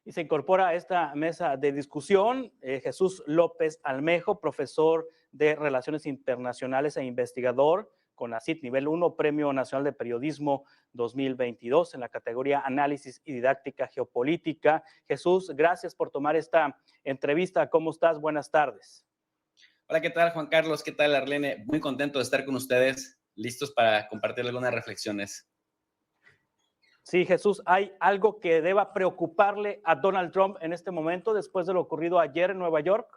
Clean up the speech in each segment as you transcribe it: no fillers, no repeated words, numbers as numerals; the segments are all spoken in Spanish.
Y se incorpora a esta mesa de discusión Jesús López Almejo, profesor de Relaciones Internacionales e investigador con CONACYT Nivel 1, Premio Nacional de Periodismo 2022 en la categoría Análisis y Didáctica Geopolítica. Jesús, gracias por tomar esta entrevista. ¿Cómo estás? Buenas tardes. Hola, ¿qué tal, Juan Carlos? ¿Qué tal, Arlene? Muy contento de estar con ustedes, listos para compartir algunas reflexiones. Sí, Jesús, ¿hay algo que deba preocuparle a Donald Trump en este momento después de lo ocurrido ayer en Nueva York?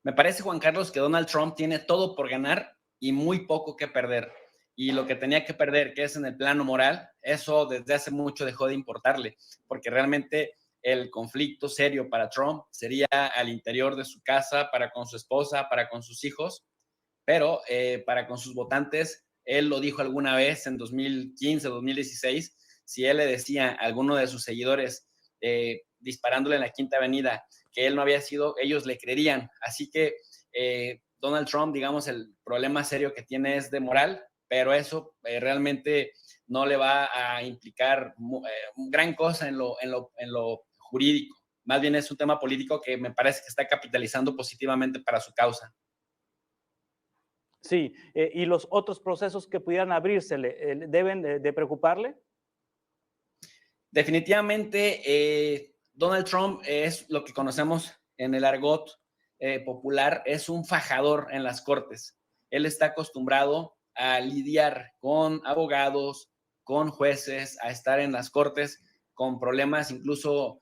Me parece, Juan Carlos, que Donald Trump tiene todo por ganar y muy poco que perder. Y lo que tenía que perder, que es en el plano moral, eso desde hace mucho dejó de importarle, porque realmente el conflicto serio para Trump sería al interior de su casa, para con su esposa, para con sus hijos, pero para con sus votantes, él lo dijo alguna vez en 2015, 2016, si él le decía a alguno de sus seguidores disparándole en la Quinta Avenida que él no había sido, ellos le creerían. Así que Donald Trump, digamos, el problema serio que tiene es de moral, pero eso realmente no le va a implicar gran cosa en lo jurídico. Más bien es un tema político que me parece que está capitalizando positivamente para su causa. Sí, ¿y los otros procesos que pudieran abrirse deben de preocuparle? Definitivamente, Donald Trump es lo que conocemos en el argot popular, es un fajador en las cortes. Él está acostumbrado a lidiar con abogados, con jueces, a estar en las cortes con problemas incluso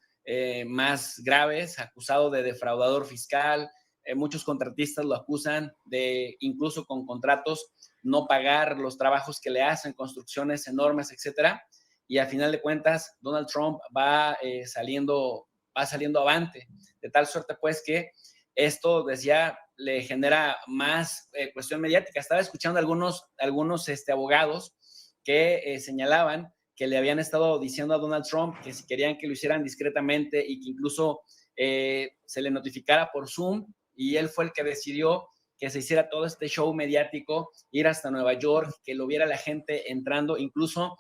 más graves, acusado de defraudador fiscal. Muchos contratistas lo acusan de, incluso con contratos, no pagar los trabajos que le hacen, construcciones enormes, etcétera. Y a final de cuentas, Donald Trump va saliendo avante, de tal suerte pues que esto, decía, le genera más cuestión mediática. Estaba escuchando algunos abogados que señalaban que le habían estado diciendo a Donald Trump que si querían que lo hicieran discretamente y que incluso se le notificara por Zoom, y él fue el que decidió que se hiciera todo este show mediático, ir hasta Nueva York, que lo viera la gente entrando, incluso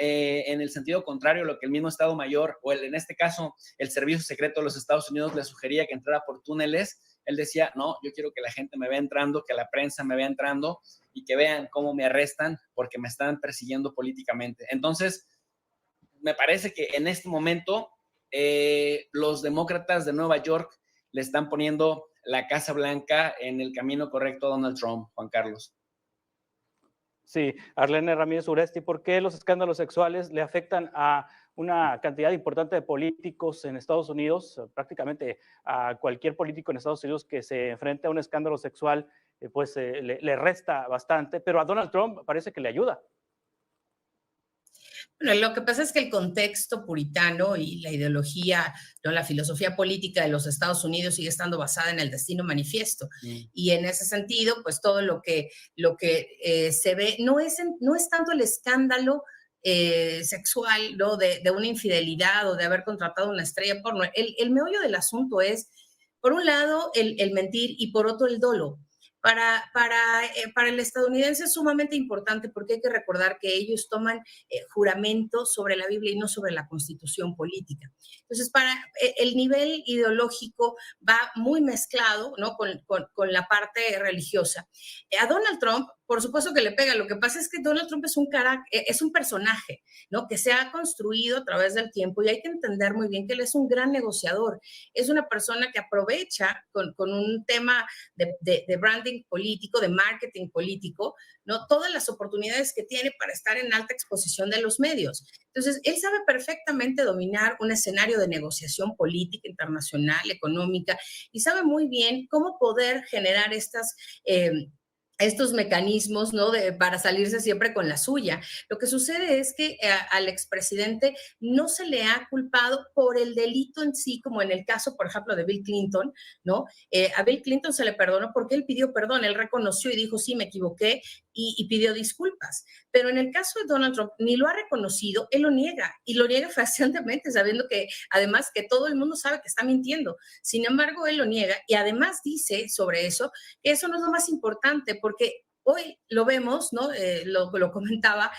en el sentido contrario, lo que el mismo Estado Mayor, o en este caso, el Servicio Secreto de los Estados Unidos le sugería que entrara por túneles. Él decía, no, yo quiero que la gente me vea entrando, que la prensa me vea entrando y que vean cómo me arrestan porque me están persiguiendo políticamente. Entonces, me parece que en este momento los demócratas de Nueva York le están poniendo la Casa Blanca en el camino correcto a Donald Trump, Juan Carlos. Sí, Arlene Ramírez Uresti, ¿por qué los escándalos sexuales le afectan a una cantidad importante de políticos en Estados Unidos? Prácticamente a cualquier político en Estados Unidos que se enfrente a un escándalo sexual, le resta bastante, pero a Donald Trump parece que le ayuda. Bueno, lo que pasa es que el contexto puritano y la ideología, ¿no? La filosofía política de los Estados Unidos sigue estando basada en el destino manifiesto. Y en ese sentido, pues todo lo que se ve no es tanto el escándalo sexual, ¿no? de una infidelidad o de haber contratado una estrella porno. El meollo del asunto es, por un lado, el mentir y por otro, el dolo. Para el estadounidense es sumamente importante porque hay que recordar que ellos toman juramento sobre la Biblia y no sobre la Constitución política. Entonces, el nivel ideológico va muy mezclado, ¿no? con la parte religiosa. A Donald Trump, por supuesto que le pega. Lo que pasa es que Donald Trump es un personaje, ¿no? que se ha construido a través del tiempo y hay que entender muy bien que él es un gran negociador. Es una persona que aprovecha con un tema de branding político, de marketing político, ¿no? Todas las oportunidades que tiene para estar en alta exposición de los medios. Entonces, él sabe perfectamente dominar un escenario de negociación política, internacional, económica, y sabe muy bien cómo poder generar estos mecanismos, ¿no? Para salirse siempre con la suya. Lo que sucede es que al expresidente no se le ha culpado por el delito en sí, como en el caso, por ejemplo, de Bill Clinton, ¿no? A Bill Clinton se le perdonó porque él pidió perdón, él reconoció y dijo, sí, me equivoqué, y pidió disculpas. Pero en el caso de Donald Trump, ni lo ha reconocido, él lo niega, y lo niega fehacientemente, sabiendo que, además, que todo el mundo sabe que está mintiendo. Sin embargo, él lo niega, y además dice sobre eso que eso no es lo más importante, porque hoy lo vemos, ¿no? Lo comentaba,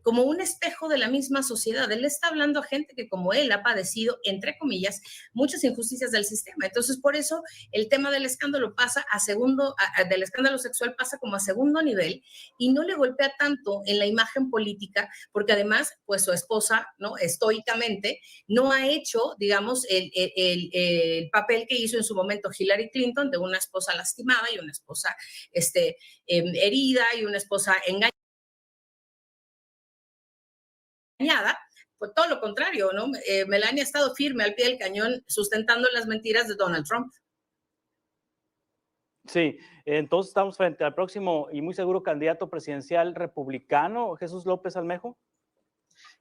como un espejo de la misma sociedad. Él está hablando a gente que como él ha padecido, entre comillas, muchas injusticias del sistema. Entonces, por eso el tema del escándalo pasa a segundo, del escándalo sexual pasa como a segundo nivel y no le golpea tanto en la imagen política, porque además, pues su esposa, ¿no? Estoicamente, no ha hecho, digamos, el papel que hizo en su momento Hillary Clinton de una esposa lastimada y una esposa, herida y una esposa engañada. Pues todo lo contrario, ¿no? Melania ha estado firme al pie del cañón sustentando las mentiras de Donald Trump. Sí, entonces estamos frente al próximo y muy seguro candidato presidencial republicano, Jesús López Almejo.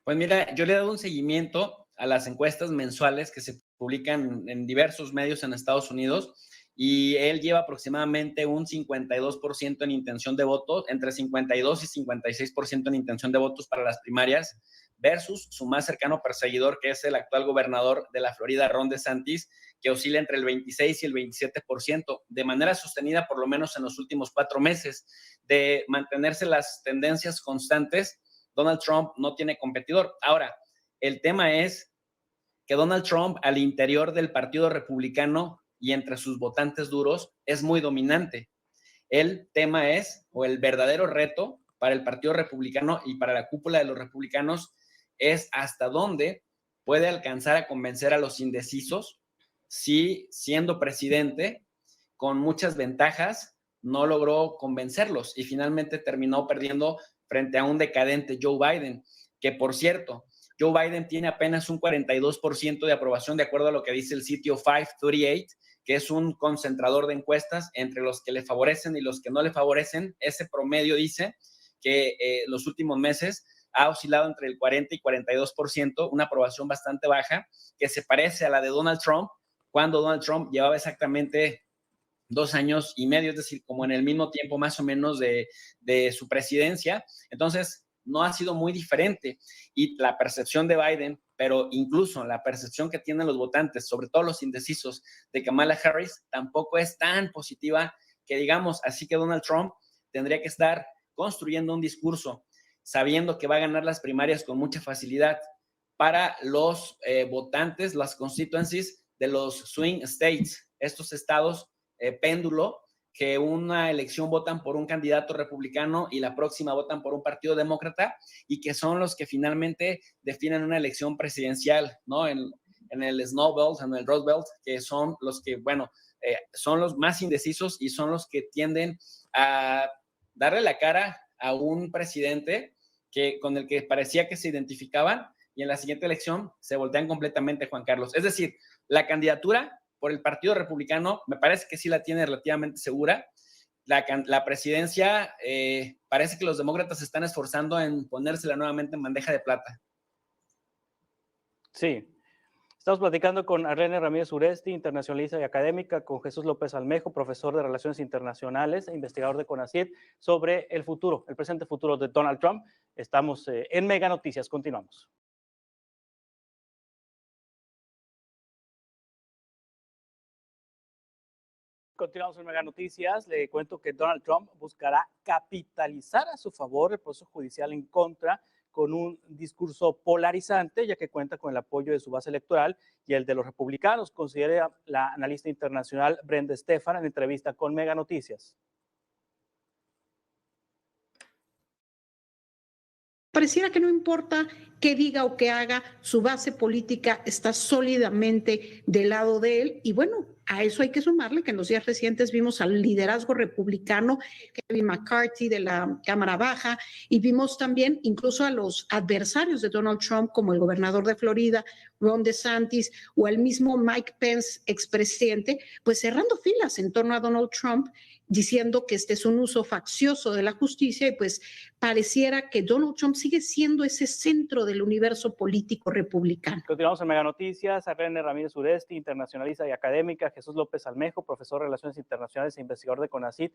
Pues mira, yo le he dado un seguimiento a las encuestas mensuales que se publican en diversos medios en Estados Unidos y él lleva aproximadamente un 52% en intención de voto, entre 52 y 56% en intención de votos para las primarias, versus su más cercano perseguidor, que es el actual gobernador de la Florida, Ron DeSantis, que oscila entre el 26 y el 27%, de manera sostenida por lo menos en los últimos 4 meses. De mantenerse las tendencias constantes, Donald Trump no tiene competidor. Ahora, el tema es que Donald Trump al interior del Partido Republicano y entre sus votantes duros es muy dominante. El tema es, o el verdadero reto para el Partido Republicano y para la cúpula de los republicanos es hasta dónde puede alcanzar a convencer a los indecisos si siendo presidente con muchas ventajas no logró convencerlos y finalmente terminó perdiendo frente a un decadente Joe Biden, que por cierto, Joe Biden tiene apenas un 42% de aprobación de acuerdo a lo que dice el sitio 538, que es un concentrador de encuestas entre los que le favorecen y los que no le favorecen. Ese promedio dice que los últimos meses ha oscilado entre el 40 y 42%, una aprobación bastante baja, que se parece a la de Donald Trump, cuando Donald Trump llevaba exactamente 2 años y medio, es decir, como en el mismo tiempo más o menos de su presidencia. Entonces, no ha sido muy diferente. Y la percepción de Biden, pero incluso la percepción que tienen los votantes, sobre todo los indecisos de Kamala Harris, tampoco es tan positiva que digamos. Así que Donald Trump tendría que estar construyendo un discurso sabiendo que va a ganar las primarias con mucha facilidad para los votantes, las constituencies de los swing states, estos estados péndulo, que una elección votan por un candidato republicano y la próxima votan por un partido demócrata, y que son los que finalmente definen una elección presidencial, ¿no? En el Snow Belt, en el Rust Belt, que son los que, bueno, son los más indecisos y son los que tienden a darle la cara a un presidente con el que parecía que se identificaban y en la siguiente elección se voltean completamente, Juan Carlos. Es decir, la candidatura por el Partido Republicano me parece que sí la tiene relativamente segura. La presidencia, parece que los demócratas se están esforzando en ponérsela nuevamente en bandeja de plata. Sí. Estamos platicando con Arlene Ramírez Uresti, internacionalista y académica, con Jesús López Almejo, profesor de Relaciones Internacionales e investigador de CONACYT, sobre el futuro, el presente futuro de Donald Trump. Estamos en Mega Noticias. Continuamos. Continuamos en Mega Noticias. Le cuento que Donald Trump buscará capitalizar a su favor el proceso judicial en contra con un discurso polarizante, ya que cuenta con el apoyo de su base electoral y el de los republicanos, considera la analista internacional Brenda Stefan en entrevista con Mega Noticias. Pareciera que no importa qué diga o qué haga, su base política está sólidamente del lado de él. Y bueno, a eso hay que sumarle que en los días recientes vimos al liderazgo republicano, Kevin McCarthy de la Cámara Baja, y vimos también incluso a los adversarios de Donald Trump, como el gobernador de Florida, Ron DeSantis, o el mismo Mike Pence, expresidente, pues cerrando filas en torno a Donald Trump, diciendo que este es un uso faccioso de la justicia, y pues pareciera que Donald Trump sigue siendo ese centro del universo político republicano. Continuamos en Mega Noticias. Arlene Ramírez Uresti, internacionalista y académica, Jesús López Almejo, profesor de Relaciones Internacionales e investigador de CONACYT,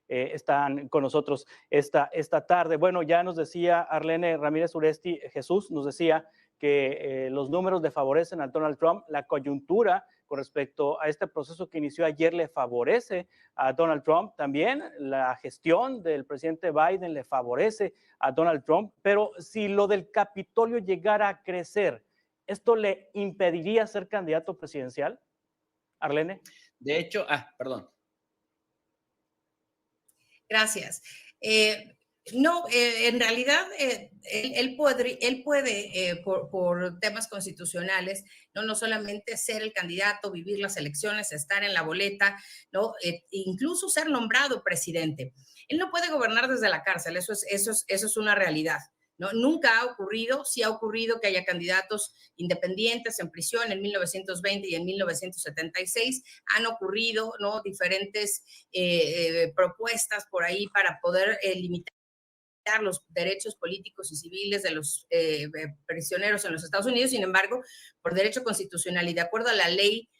están con nosotros esta tarde. Bueno, ya nos decía Arlene Ramírez Uresti, Jesús nos decía que los números le favorecen a Donald Trump, la coyuntura con respecto a este proceso que inició ayer le favorece a Donald Trump, también la gestión del presidente Biden le favorece a Donald Trump, pero si lo del Capitolio llegara a crecer, ¿esto le impediría ser candidato presidencial? Arlene. De hecho, perdón. Gracias. No, en realidad él puede por temas constitucionales, no solamente ser el candidato, vivir las elecciones, estar en la boleta, ¿no? Incluso ser nombrado presidente. Él no puede gobernar desde la cárcel, eso es una realidad. ¿No? Nunca ha ocurrido, sí ha ocurrido que haya candidatos independientes en prisión en 1920 y en 1976, han ocurrido, ¿no? Diferentes propuestas por ahí para poder limitar los derechos políticos y civiles de los prisioneros en los Estados Unidos. Sin embargo, por derecho constitucional y de acuerdo a la ley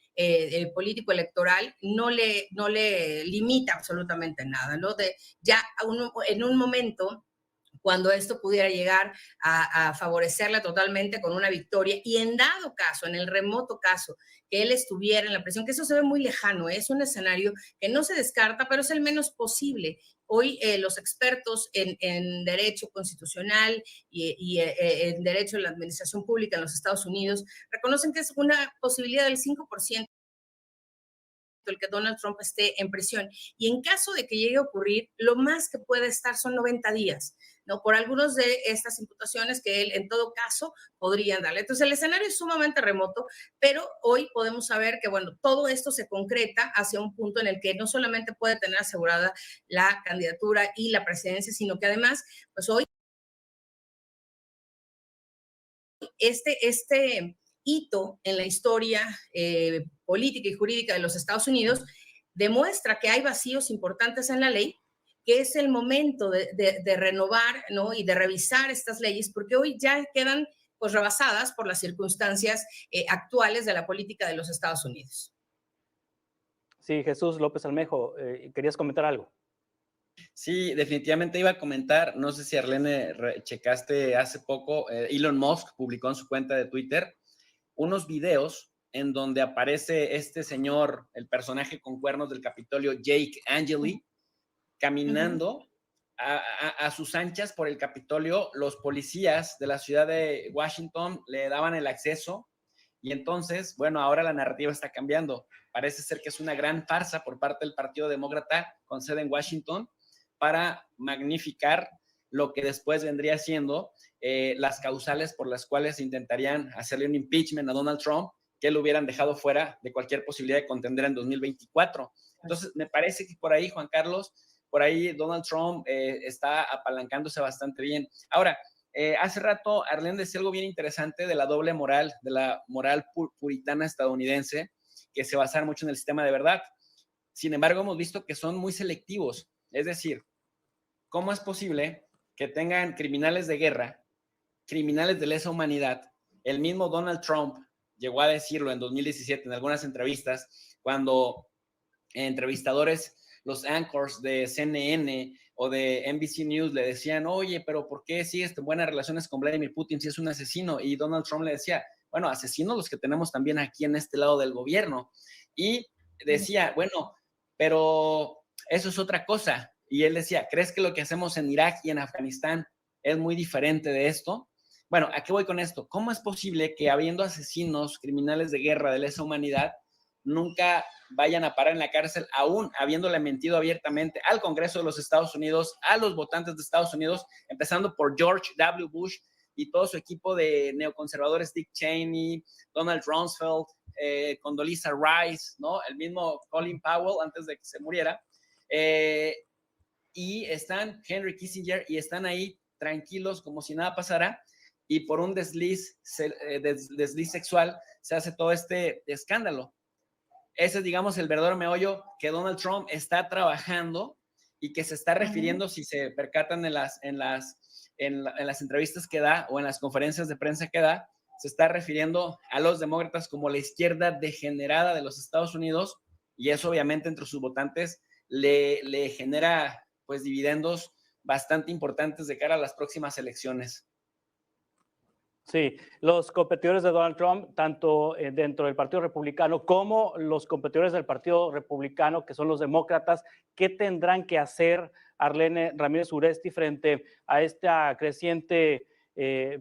político electoral, no le limita absolutamente nada, ¿no? En un momento cuando esto pudiera llegar a favorecerle totalmente con una victoria, y en dado caso, en el remoto caso, que él estuviera en la presión, que eso se ve muy lejano, es un escenario que no se descarta, pero es el menos posible. Hoy los expertos en derecho constitucional y en derecho a la administración pública en los Estados Unidos reconocen que es una posibilidad del 5% el que Donald Trump esté en prisión. Y en caso de que llegue a ocurrir, lo más que puede estar son 90 días, ¿no? Por algunas de estas imputaciones que él, en todo caso, podrían darle. Entonces, el escenario es sumamente remoto, pero hoy podemos saber que, bueno, todo esto se concreta hacia un punto en el que no solamente puede tener asegurada la candidatura y la presidencia, sino que además, pues hoy este hito en la historia política y jurídica de los Estados Unidos demuestra que hay vacíos importantes en la ley, que es el momento de renovar, ¿no? Y de revisar estas leyes, porque hoy ya quedan pues rebasadas por las circunstancias actuales de la política de los Estados Unidos. Sí, Jesús López Almejo, ¿querías comentar algo? Sí, definitivamente iba a comentar, no sé si Arlene checaste hace poco, Elon Musk publicó en su cuenta de Twitter unos videos en donde aparece este señor, el personaje con cuernos del Capitolio, Jake Angeli, caminando a sus anchas por el Capitolio. Los policías de la ciudad de Washington le daban el acceso y entonces, bueno, ahora la narrativa está cambiando. Parece ser que es una gran farsa por parte del Partido Demócrata con sede en Washington para magnificar lo que después vendría siendo las causales por las cuales intentarían hacerle un impeachment a Donald Trump, que lo hubieran dejado fuera de cualquier posibilidad de contender en 2024. Entonces, me parece que por ahí, Juan Carlos, por ahí Donald Trump está apalancándose bastante bien. Ahora, hace rato Arlene decía algo bien interesante de la doble moral, de la moral puritana estadounidense, que se basa mucho en el sistema de verdad. Sin embargo, hemos visto que son muy selectivos. Es decir, ¿cómo es posible que tengan criminales de guerra, criminales de lesa humanidad? El mismo Donald Trump llegó a decirlo en 2017 en algunas entrevistas, cuando entrevistadores, los anchors de CNN o de NBC News le decían, oye, pero ¿por qué sigues en buenas relaciones con Vladimir Putin si es un asesino? Y Donald Trump le decía, bueno, asesinos los que tenemos también aquí en este lado del gobierno. Y decía, bueno, pero eso es otra cosa. Y él decía, ¿crees que lo que hacemos en Irak y en Afganistán es muy diferente de esto? Bueno, ¿a qué voy con esto? ¿Cómo es posible que habiendo asesinos, criminales de guerra, de lesa humanidad, nunca vayan a parar en la cárcel, aún habiéndole mentido abiertamente al Congreso de los Estados Unidos, a los votantes de Estados Unidos, empezando por George W. Bush y todo su equipo de neoconservadores, Dick Cheney, Donald Rumsfeld, Condoleezza Rice, ¿no? El mismo Colin Powell antes de que se muriera, y están Henry Kissinger y están ahí tranquilos como si nada pasara, y por un desliz sexual se hace todo este escándalo. Ese es, digamos, el verdadero meollo que Donald Trump está trabajando y que se está refiriendo, si se percatan en las entrevistas que da o en las conferencias de prensa que da, se está refiriendo a los demócratas como la izquierda degenerada de los Estados Unidos, y eso obviamente entre sus votantes le genera pues dividendos bastante importantes de cara a las próximas elecciones. Sí, los competidores de Donald Trump, tanto dentro del Partido Republicano como los competidores del Partido Republicano, que son los demócratas, ¿qué tendrán que hacer, Arlene Ramírez Uresti, frente a esta creciente,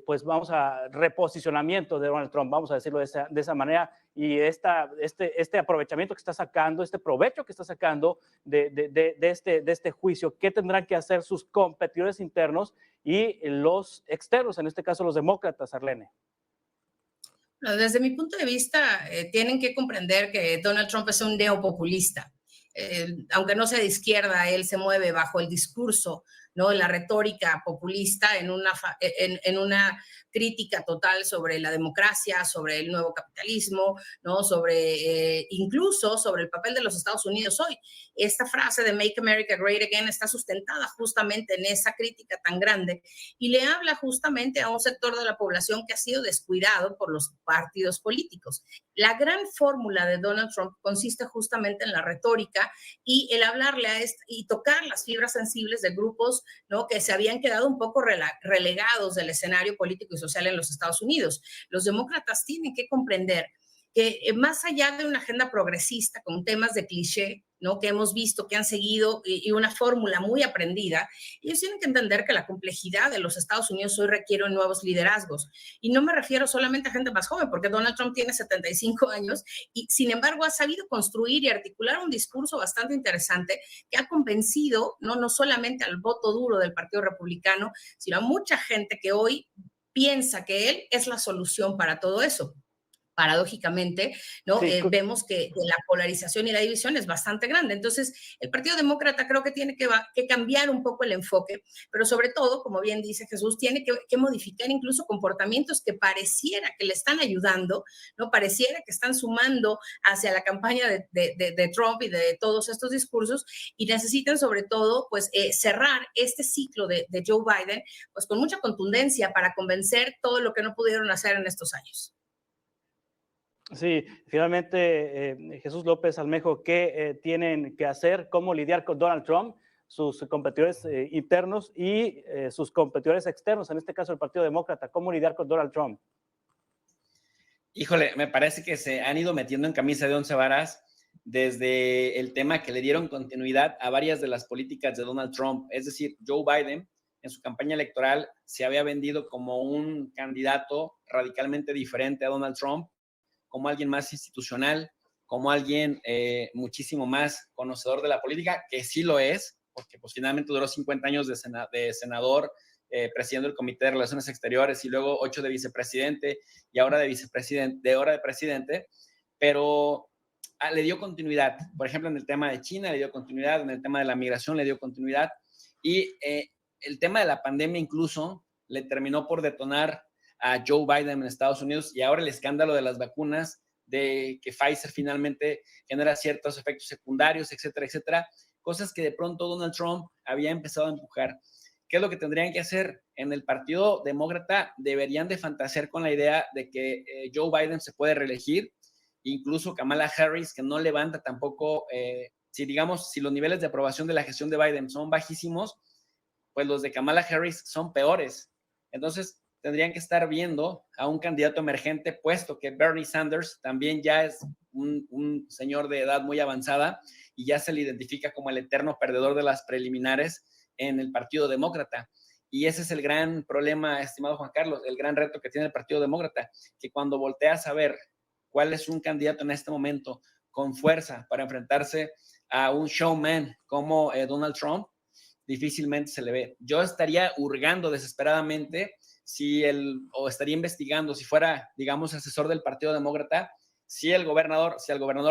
pues vamos a reposicionamiento de Donald Trump, vamos a decirlo de esa manera, y este aprovechamiento que está sacando, este provecho que está sacando de este juicio? ¿Qué tendrán que hacer sus competidores internos y los externos, en este caso los demócratas, Arlene? Desde mi punto de vista, tienen que comprender que Donald Trump es un neopopulista. Aunque no sea de izquierda, él se mueve bajo el discurso, ¿no? La retórica populista en una crítica total sobre la democracia, sobre el nuevo capitalismo, ¿no? Incluso sobre el papel de los Estados Unidos hoy. Esta frase de Make America Great Again está sustentada justamente en esa crítica tan grande y le habla justamente a un sector de la población que ha sido descuidado por los partidos políticos. La gran fórmula de Donald Trump consiste justamente en la retórica y el hablarle y tocar las fibras sensibles de grupos, ¿no?, que se habían quedado un poco relegados del escenario político y social en los Estados Unidos. Los demócratas tienen que comprender que más allá de una agenda progresista con temas de cliché, ¿no?, que hemos visto, que han seguido y una fórmula muy aprendida, ellos tienen que entender que la complejidad de los Estados Unidos hoy requiere nuevos liderazgos. Y no me refiero solamente a gente más joven, porque Donald Trump tiene 75 años y sin embargo ha sabido construir y articular un discurso bastante interesante que ha convencido no solamente al voto duro del Partido Republicano, sino a mucha gente que hoy piensa que él es la solución para todo eso. Paradójicamente, ¿no? Sí. Vemos que la polarización y la división es bastante grande. Entonces, el Partido Demócrata creo que tiene que cambiar un poco el enfoque, pero sobre todo, como bien dice Jesús, tiene que modificar incluso comportamientos que pareciera que le están ayudando, ¿no? Pareciera que están sumando hacia la campaña de Trump y de todos estos discursos, y necesitan sobre todo, pues, cerrar este ciclo de Joe Biden, pues, con mucha contundencia para convencer todo lo que no pudieron hacer en estos años. Sí, finalmente, Jesús López Almejo, ¿qué tienen que hacer? ¿Cómo lidiar con Donald Trump, sus competidores internos y sus competidores externos, en este caso el Partido Demócrata? ¿Cómo lidiar con Donald Trump? Híjole, me parece que se han ido metiendo en camisa de 11 varas desde el tema que le dieron continuidad a varias de las políticas de Donald Trump. Es decir, Joe Biden en su campaña electoral se había vendido como un candidato radicalmente diferente a Donald Trump, como alguien más institucional, como alguien muchísimo más conocedor de la política, que sí lo es, porque pues finalmente duró 50 años de senador, presidiendo el Comité de Relaciones Exteriores y luego 8 de vicepresidente y ahora de presidente, pero le dio continuidad. Por ejemplo, en el tema de China le dio continuidad, en el tema de la migración le dio continuidad y el tema de la pandemia incluso le terminó por detonar a Joe Biden en Estados Unidos y ahora el escándalo de las vacunas, de que Pfizer finalmente genera ciertos efectos secundarios, etcétera, etcétera, cosas que de pronto Donald Trump había empezado a empujar. ¿Qué es lo que tendrían que hacer? En el Partido Demócrata deberían de fantasear con la idea de que Joe Biden se puede reelegir, incluso Kamala Harris, que no levanta tampoco, si los niveles de aprobación de la gestión de Biden son bajísimos, pues los de Kamala Harris son peores. Entonces, tendrían que estar viendo a un candidato emergente, puesto que Bernie Sanders también ya es un señor de edad muy avanzada y ya se le identifica como el eterno perdedor de las preliminares en el Partido Demócrata. Y ese es el gran problema, estimado Juan Carlos, el gran reto que tiene el Partido Demócrata, que cuando volteas a ver cuál es un candidato en este momento con fuerza para enfrentarse a un showman como Donald Trump, difícilmente se le ve. Yo estaría hurgando desesperadamente o estaría investigando, si fuera, digamos, asesor del Partido Demócrata, si al gobernador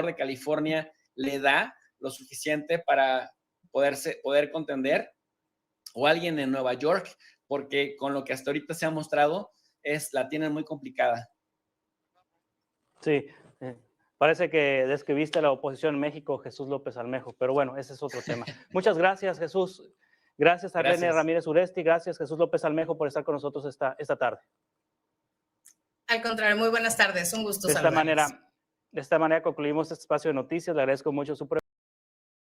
de California le da lo suficiente para poder contender, o alguien en Nueva York, porque con lo que hasta ahorita se ha mostrado, la tienen muy complicada. Sí, parece que describiste la oposición en México, Jesús López Almejo, pero bueno, ese es otro tema. Muchas gracias, Jesús. Gracias a Arlene Ramírez Uresti, gracias Jesús López Almejo por estar con nosotros esta tarde. Al contrario, muy buenas tardes, un gusto saludarles. De esta manera concluimos este espacio de noticias, le agradezco mucho su